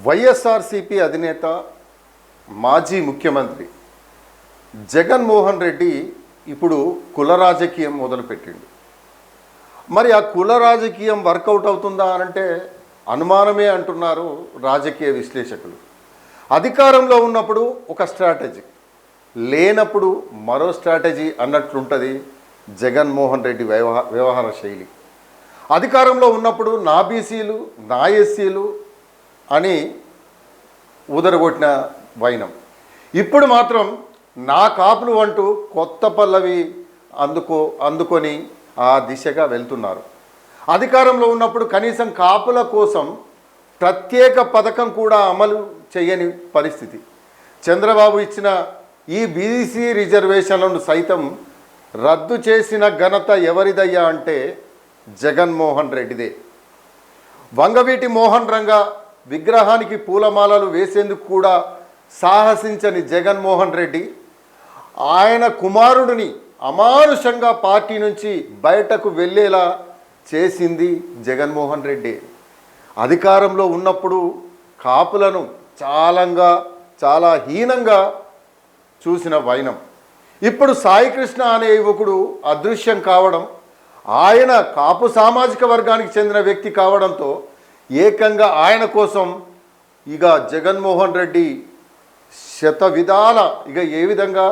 వైఎస్ఆర్సీపీ అధినేత మాజీ ముఖ్యమంత్రి జగన్మోహన్ రెడ్డి ఇప్పుడు కుల రాజకీయం మొదలుపెట్టిండు. మరి ఆ కుల రాజకీయం వర్కౌట్ అవుతుందా అంటే అనుమానమే అంటున్నారు రాజకీయ విశ్లేషకులు. అధికారంలో ఉన్నప్పుడు ఒక స్ట్రాటజీ, లేనప్పుడు మరో స్ట్రాటజీ అన్నట్లుంటుంది జగన్మోహన్ రెడ్డి వ్యవహార శైలి. అధికారంలో ఉన్నప్పుడు నా బీసీలు నా ఎస్సీలు అని ఉదరగొట్టిన వైనం, ఇప్పుడు మాత్రం నా కాపులు అంటూ కొత్త పల్లవి అందుకొని ఆ దిశగా వెళ్తున్నారు. అధికారంలో ఉన్నప్పుడు కనీసం కాపుల కోసం ప్రత్యేక పథకం కూడా అమలు చేయని పరిస్థితి. చంద్రబాబు ఇచ్చిన ఈ బీసీ రిజర్వేషన్లను సైతం రద్దు చేసిన ఘనత ఎవరిదయ్యా అంటే జగన్మోహన్ రెడ్డిదే. వంగవీటి మోహన్ రంగా విగ్రహానికి పూలమాలలు వేసేందుకు కూడా సాహసించని జగన్మోహన్ రెడ్డి ఆయన కుమారుడిని అమానుషంగా పార్టీ నుంచి బయటకు వెళ్ళేలా చేసింది జగన్మోహన్ రెడ్డి. అధికారంలో ఉన్నప్పుడు కాపులను చాలా హీనంగా చూసిన వైనం ఇప్పుడు సాయికృష్ణ అనే యువకుడు అదృశ్యం కావడం, ఆయన కాపు సామాజిక వర్గానికి చెందిన వ్యక్తి కావడంతో ఏకంగా ఆయన కోసం ఇక జగన్మోహన్ రెడ్డి శతవిధాల ఏ విధంగా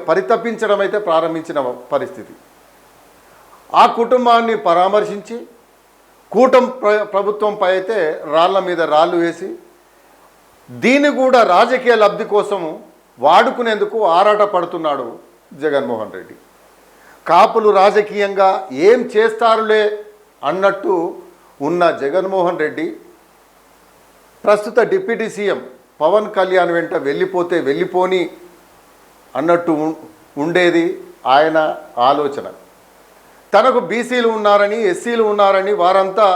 పరితపించడం అయితే ప్రారంభించిన పరిస్థితి. ఆ కుటుంబాన్ని పరామర్శించి ప్రభుత్వంపై అయితే రాళ్ల మీద రాళ్ళు వేసి దీన్ని కూడా రాజకీయ లబ్ధి కోసము వాడుకునేందుకు ఆరాట పడుతున్నాడు జగన్మోహన్ రెడ్డి. కాపులు రాజకీయంగా ఏం చేస్తారులే అన్నట్టు ఉన్న జగన్మోహన్ రెడ్డి ప్రస్తుత డిప్యూటీ సీఎం పవన్ కళ్యాణ్ వెంట వెళ్ళిపోని అన్నట్టు ఉండేది ఆయన ఆలోచన. తనకు బీసీలు ఉన్నారని ఎస్సీలు ఉన్నారని వారంతా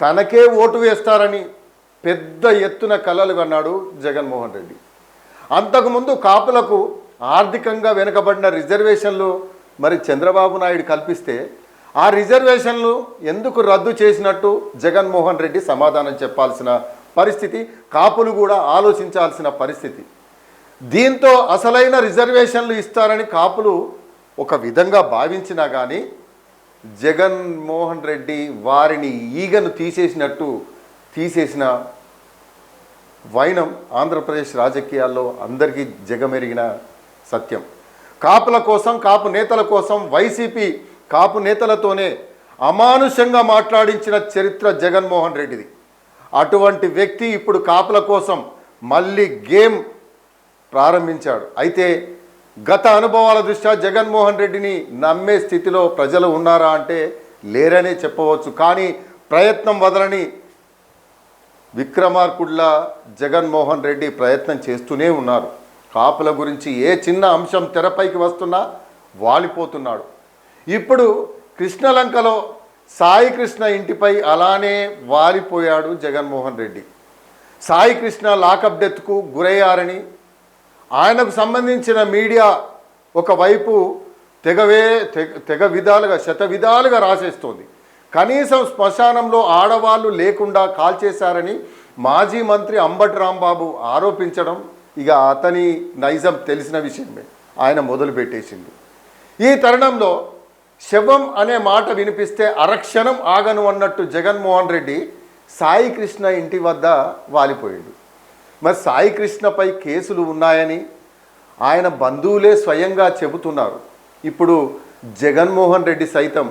తనకే ఓటు వేస్తారని పెద్ద ఎత్తున కలలు కన్నాడు జగన్మోహన్ రెడ్డి. అంతకుముందు కాపులకు ఆర్థికంగా వెనుకబడిన రిజర్వేషన్లు మరి చంద్రబాబు నాయుడు కల్పిస్తే ఆ రిజర్వేషన్లు ఎందుకు రద్దు చేసినట్టు జగన్మోహన్ రెడ్డి సమాధానం చెప్పాల్సిన పరిస్థితి, కాపులు కూడా ఆలోచించాల్సిన పరిస్థితి. దీంతో అసలైన రిజర్వేషన్లు ఇస్తారని కాపులు ఒక విధంగా భావించినా కానీ జగన్మోహన్ రెడ్డి వారిని ఈగను తీసేసిన వైనం ఆంధ్రప్రదేశ్ రాజకీయాల్లో అందరికీ జగమెరిగిన సత్యం. కాపుల కోసం, కాపు నేతల కోసం వైసీపీ కాపు నేతలతోనే అమానుషంగా మాట్లాడించిన చరిత్ర జగన్మోహన్ రెడ్డిది. అటువంటి వ్యక్తి ఇప్పుడు కాపుల కోసం మళ్ళీ గేమ్ ప్రారంభించాడు. అయితే గత అనుభవాల దృష్ట్యా జగన్మోహన్ రెడ్డిని నమ్మే స్థితిలో ప్రజలు ఉన్నారా అంటే లేరనే చెప్పవచ్చు. కానీ ప్రయత్నం వదలని విక్రమార్కుడిలా జగన్మోహన్ రెడ్డి ప్రయత్నం చేస్తూనే ఉన్నారు. కాపుల గురించి ఏ చిన్న అంశం తెరపైకి వస్తున్నా వాలిపోతున్నాడు. ఇప్పుడు కృష్ణలంకలో సాయి కృష్ణ ఇంటిపై అలానే వాలిపోయాడు జగన్మోహన్ రెడ్డి. సాయి కృష్ణ లాకప్ డెత్కు గురయ్యారని ఆయనకు సంబంధించిన మీడియా ఒకవైపు శతవిధాలుగా రాసేస్తోంది. కనీసం శ్మశానంలో ఆడవాళ్ళు లేకుండా కాల్చేశారని మాజీ మంత్రి అంబటి రాంబాబు ఆరోపించడం ఇక అతని నైజం తెలిసిన విషయమే, ఆయన మొదలుపెట్టేసింది. ఈ తరుణంలో శవం అనే మాట వినిపిస్తే అరక్షణం ఆగను అన్నట్టు జగన్మోహన్ రెడ్డి సాయి కృష్ణ ఇంటి వద్ద వాలిపోయాడు. మరి సాయి కృష్ణపై కేసులు ఉన్నాయని ఆయన బంధువులే స్వయంగా చెబుతున్నారు. ఇప్పుడు జగన్మోహన్ రెడ్డి సైతం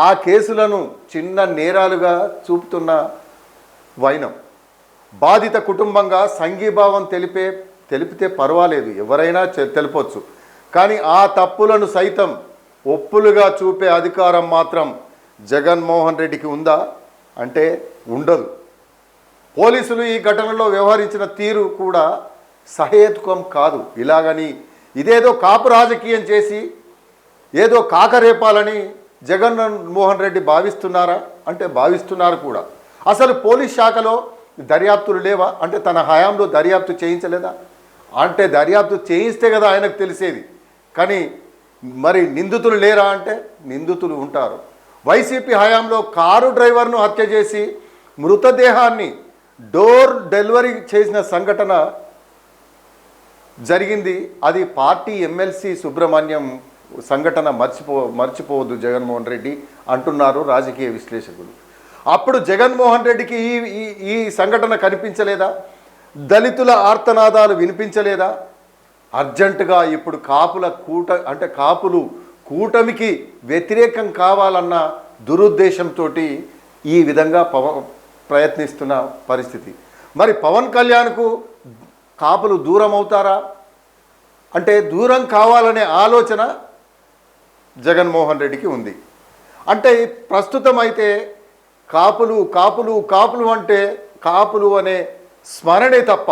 ఆ కేసులను చిన్న నేరాలుగా చూపుతున్న వైనం. బాధిత కుటుంబంగా సంఘీభావం తెలిపితే పర్వాలేదు, ఎవరైనా తెలపొచ్చు. కానీ ఆ తప్పులను సైతం ఒప్పులుగా చూపే అధికారం మాత్రం జగన్మోహన్ రెడ్డికి ఉందా అంటే ఉండదు. పోలీసులు ఈ ఘటనలో వ్యవహరించిన తీరు కూడా సహేతుకం కాదు. ఇలాగని ఇదేదో కాపు రాజకీయం చేసి ఏదో కాకరేపాలని జగన్మోహన్ రెడ్డి భావిస్తున్నారా అంటే భావిస్తున్నారు కూడా. అసలు పోలీస్ శాఖలో దర్యాప్తులు లేవా అంటే తన హయాంలో దర్యాప్తు చేయించలేదా అంటే దర్యాప్తు చేయిస్తే కదా ఆయనకు తెలిసేది. కానీ మరి నిందితులు లేరా అంటే నిందితులు ఉంటారు. వైసీపీ హయాంలో కారు డ్రైవర్ను హత్య చేసి మృతదేహాన్ని డోర్ డెలివరీ చేసిన సంఘటన జరిగింది. అది పార్టీ ఎమ్మెల్సీ సుబ్రహ్మణ్యం సంఘటన మర్చిపోవద్దు జగన్మోహన్ రెడ్డి అంటున్నారు రాజకీయ విశ్లేషకులు. అప్పుడు జగన్మోహన్ రెడ్డికి ఈ సంఘటన కనిపించలేదా? దళితుల ఆర్తనాదాలు వినిపించలేదా? అర్జెంటుగా ఇప్పుడు కాపులు కూటమికి వ్యతిరేకం కావాలన్న దురుద్దేశంతో ఈ విధంగా ప్రయత్నిస్తున్న పరిస్థితి. మరి పవన్ కళ్యాణ్కు కాపులు దూరం అవుతారా అంటే దూరం కావాలనే ఆలోచన జగన్మోహన్ రెడ్డికి ఉంది. అంటే ప్రస్తుతం అయితే కాపులు కాపులు కాపులు అంటే కాపులు అనే స్మరణే తప్ప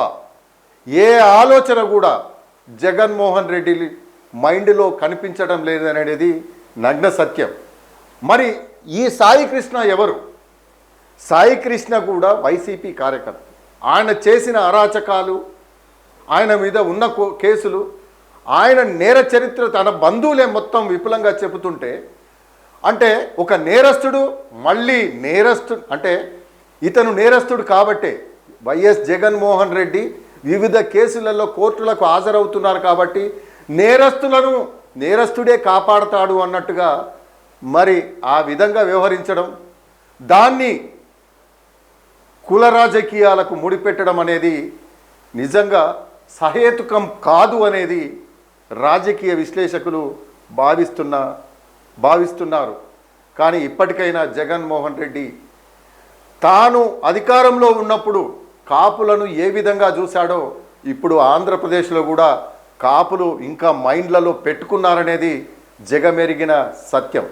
ఏ ఆలోచన కూడా జగన్మోహన్ రెడ్డి మైండ్లో కనిపించడం లేదనేది నగ్న సత్యం. మరి ఈ సాయి కృష్ణ ఎవరు? సాయి కృష్ణ కూడా వైసీపీ కార్యకర్త. ఆయన చేసిన అరాచకాలు, ఆయన మీద ఉన్న కేసులు, ఆయన నేర చరిత్ర తన బంధువులే మొత్తం విపులంగా చెబుతుంటే, అంటే ఒక నేరస్తుడు మళ్ళీ నేరస్తుడు అంటే ఇతను నేరస్తుడు కాబట్టే వైఎస్ జగన్మోహన్ రెడ్డి వివిధ కేసులలో కోర్టులకు హాజరవుతున్నారు కాబట్టి నేరస్తులను నేరస్తుడే కాపాడతాడు అన్నట్టుగా మరి ఆ విధంగా వ్యవహరించడం, దాన్ని కుల రాజకీయాలకు ముడిపెట్టడం అనేది నిజంగా సహేతుకం కాదు అనేది రాజకీయ విశ్లేషకులు భావిస్తున్నారు. కానీ ఇప్పటికైనా జగన్మోహన్ రెడ్డి తాను అధికారంలో ఉన్నప్పుడు కాపులను ఏ విధంగా చూశాడో ఇప్పుడు ఆంధ్రప్రదేశ్లో కూడా కాపులు ఇంకా మైండ్లలో పెట్టుకున్నారనేది జగమెరిగిన సత్యం.